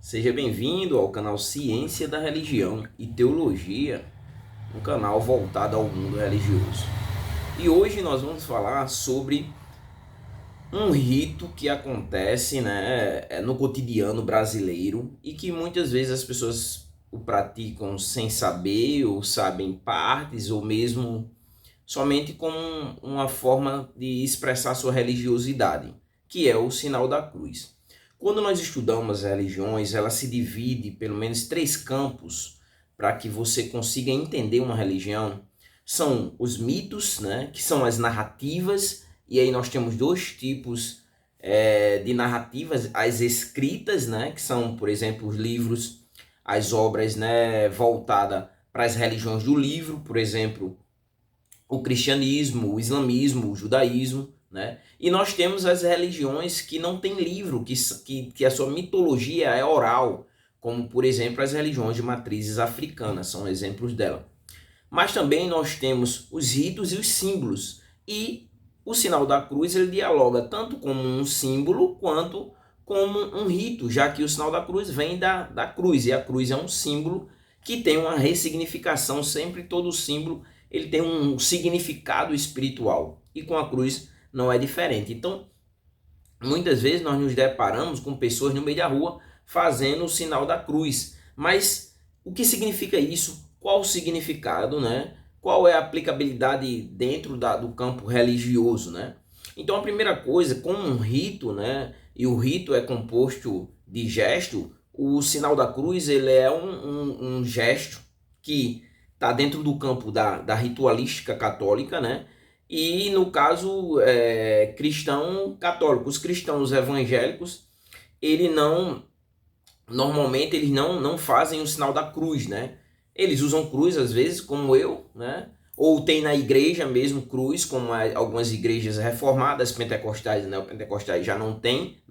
Seja bem-vindo ao canal Ciência da Religião e Teologia, um canal voltado ao mundo religioso. E hoje nós vamos falar sobre um rito que acontece, no cotidiano brasileiro e que muitas vezes as pessoas o praticam sem saber, ou sabem partes, ou mesmo somente como uma forma de expressar sua religiosidade, que é o sinal da cruz. Quando nós estudamos as religiões, ela se divide em pelo menos três campos para que você consiga entender uma religião. São os mitos, que são as narrativas, e aí nós temos dois tipos de narrativas: as escritas, que são, por exemplo, os livros, as obras voltadas para as religiões do livro, por exemplo, o cristianismo, o islamismo, o judaísmo, E nós temos as religiões que não têm livro, que a sua mitologia é oral, como, por exemplo, as religiões de matrizes africanas, são exemplos dela. Mas também nós temos os ritos e os símbolos, e o sinal da cruz ele dialoga tanto como um símbolo quanto como um rito, já que o sinal da cruz vem da cruz, e a cruz é um símbolo que tem uma ressignificação. Sempre todo símbolo ele tem um significado espiritual, e com a cruz não é diferente. Então, muitas vezes nós nos deparamos com pessoas no meio da rua fazendo o sinal da cruz. Mas o que significa isso? Qual o significado, Qual é a aplicabilidade dentro do campo religioso, Então, a primeira coisa, como um rito, E o rito é composto de gesto. O sinal da cruz ele é um gesto que está dentro do campo da ritualística católica, E no caso cristão católico, os cristãos evangélicos, normalmente eles não fazem o sinal da cruz, Eles usam cruz às vezes, como eu, Ou tem na igreja mesmo cruz, como algumas igrejas reformadas, pentecostais, neopentecostais já não tem,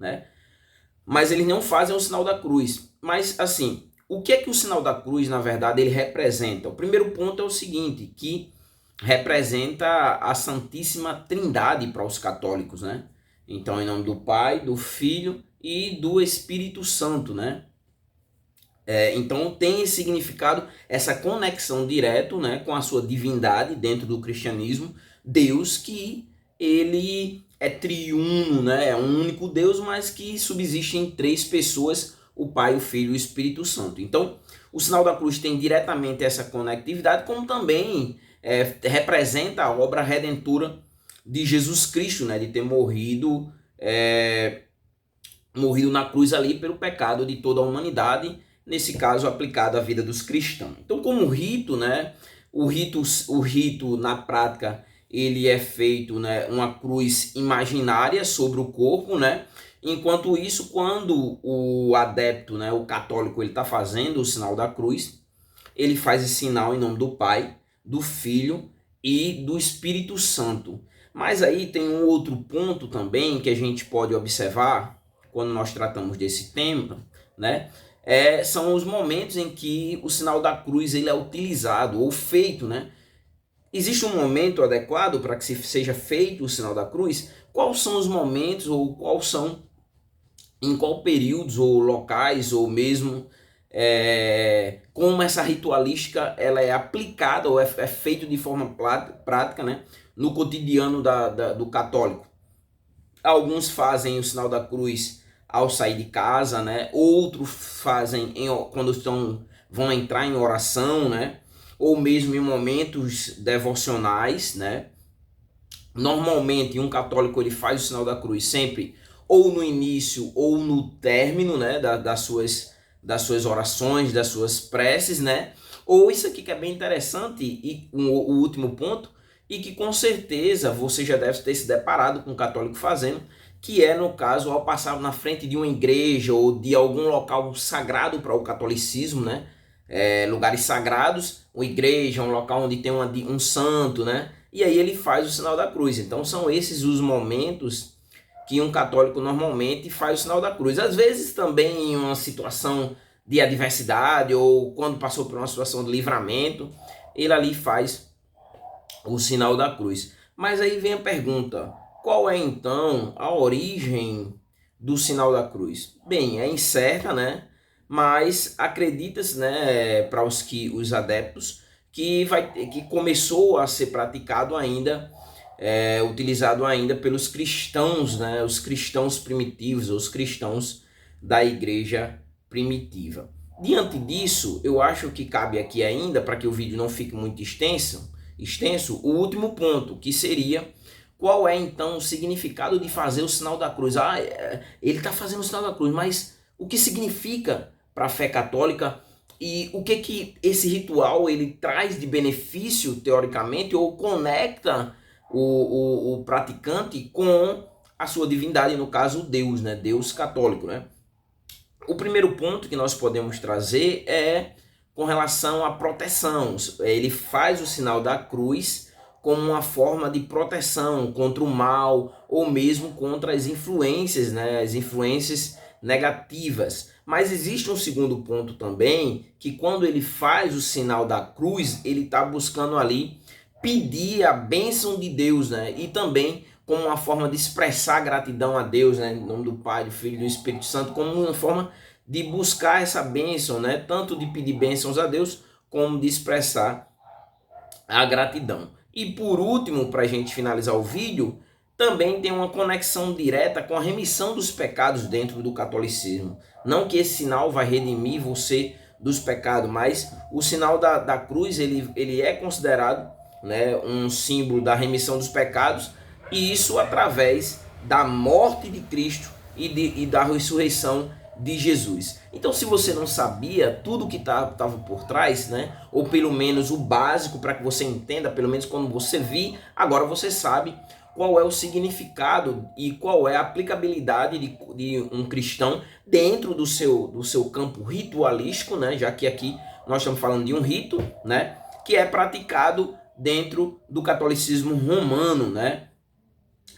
Mas eles não fazem o sinal da cruz. Mas assim, o que é que o sinal da cruz, na verdade, ele representa? O primeiro ponto é o seguinte, que representa a Santíssima Trindade para os católicos, Então, em nome do Pai, do Filho e do Espírito Santo, Então tem esse significado, essa conexão direto, com a sua divindade dentro do cristianismo. Deus que ele é triuno, É um único Deus, mas que subsiste em três pessoas: o Pai, o Filho e o Espírito Santo. Então, o sinal da cruz tem diretamente essa conectividade, como também representa a obra redentora de Jesus Cristo, De ter morrido na cruz ali pelo pecado de toda a humanidade, nesse caso aplicado à vida dos cristãos. Então, como rito, o rito na prática ele é feito, uma cruz imaginária sobre o corpo, Enquanto isso, quando o adepto, o católico, ele está fazendo o sinal da cruz, ele faz esse sinal em nome do Pai, do Filho e do Espírito Santo. Mas aí tem um outro ponto também que a gente pode observar quando nós tratamos desse tema, são os momentos em que o sinal da cruz ele é utilizado ou feito, Existe um momento adequado para que seja feito o sinal da cruz? Quais são os momentos, ou em qual períodos ou locais, ou mesmo como essa ritualística ela é aplicada ou é feita de forma prática, no cotidiano do católico? Alguns fazem o sinal da cruz ao sair de casa, Outros fazem quando vão entrar em oração, Ou mesmo em momentos devocionais, Normalmente um católico ele faz o sinal da cruz sempre ou no início ou no término, das suas orações, das suas preces, Ou isso aqui que é bem interessante, e o último ponto, e que com certeza você já deve ter se deparado com um católico fazendo, que é, no caso, ao passar na frente de uma igreja ou de algum local sagrado para o catolicismo, lugares sagrados, uma igreja, um local onde tem um santo, E aí ele faz o sinal da cruz. Então são esses os momentos que um católico normalmente faz o sinal da cruz. Às vezes também em uma situação de adversidade, ou quando passou por uma situação de livramento, ele ali faz o sinal da cruz. Mas aí vem a pergunta: qual é então a origem do sinal da cruz? Bem, é incerta, mas acredita-se, né, para os adeptos, que começou a ser praticado ainda, utilizado ainda pelos cristãos, né, os cristãos primitivos, os cristãos da igreja primitiva. Diante disso, eu acho que cabe aqui ainda, para que o vídeo não fique muito extenso, o último ponto, que seria: qual é então o significado de fazer o sinal da cruz? Ele está fazendo o sinal da cruz, mas o que significa para a fé católica e o que esse ritual ele traz de benefício, teoricamente, ou conecta o praticante com a sua divindade, no caso Deus, né? Deus católico, né? O primeiro ponto que nós podemos trazer é com relação à proteção. Ele faz o sinal da cruz como uma forma de proteção contra o mal ou mesmo contra as influências, né? As influências negativas. Mas existe um segundo ponto também, que quando ele faz o sinal da cruz, ele está buscando ali pedir a bênção de Deus, né? E também como uma forma de expressar gratidão a Deus, né? Em nome do Pai, do Filho e do Espírito Santo, como uma forma de buscar essa bênção, né? Tanto de pedir bênçãos a Deus, como de expressar a gratidão. E por último, para a gente finalizar o vídeo, também tem uma conexão direta com a remissão dos pecados dentro do catolicismo. Não que esse sinal vai redimir você dos pecados, mas o sinal da cruz ele é considerado, né, um símbolo da remissão dos pecados, e isso através da morte de Cristo e da ressurreição de Jesus. Então, se você não sabia tudo que estava por trás, né, ou pelo menos o básico para que você entenda, pelo menos quando você vir, agora você sabe qual é o significado e qual é a aplicabilidade de um cristão dentro do seu campo ritualístico, né, já que aqui nós estamos falando de um rito, né, que é praticado dentro do catolicismo romano, né,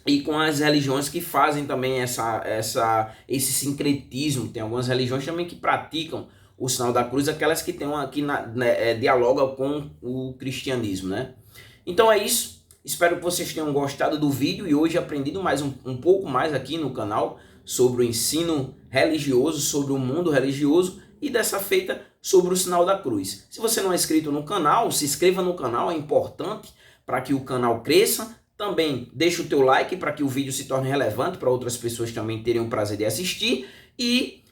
e com as religiões que fazem também esse sincretismo. Tem algumas religiões também que praticam o sinal da cruz, aquelas que tem dialogam com o cristianismo, né? Então é isso. Espero que vocês tenham gostado do vídeo e hoje aprendido mais um pouco mais aqui no canal sobre o ensino religioso, sobre o mundo religioso e dessa feita sobre o sinal da cruz. Se você não é inscrito no canal, se inscreva no canal, é importante para que o canal cresça. Também deixa o teu like para que o vídeo se torne relevante para outras pessoas também terem o prazer de assistir. E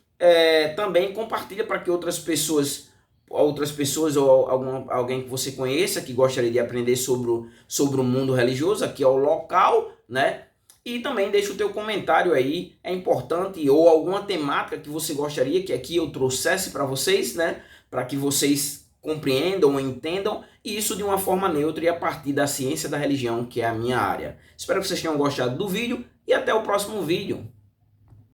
também compartilha para que outras pessoas ou alguém que você conheça que gostaria de aprender sobre o mundo religioso, aqui é o local, né? E também deixa o teu comentário aí, é importante, ou alguma temática que você gostaria que aqui eu trouxesse para vocês, né? Para que vocês compreendam ou entendam, e isso de uma forma neutra e a partir da ciência da religião, que é a minha área. Espero que vocês tenham gostado do vídeo e até o próximo vídeo.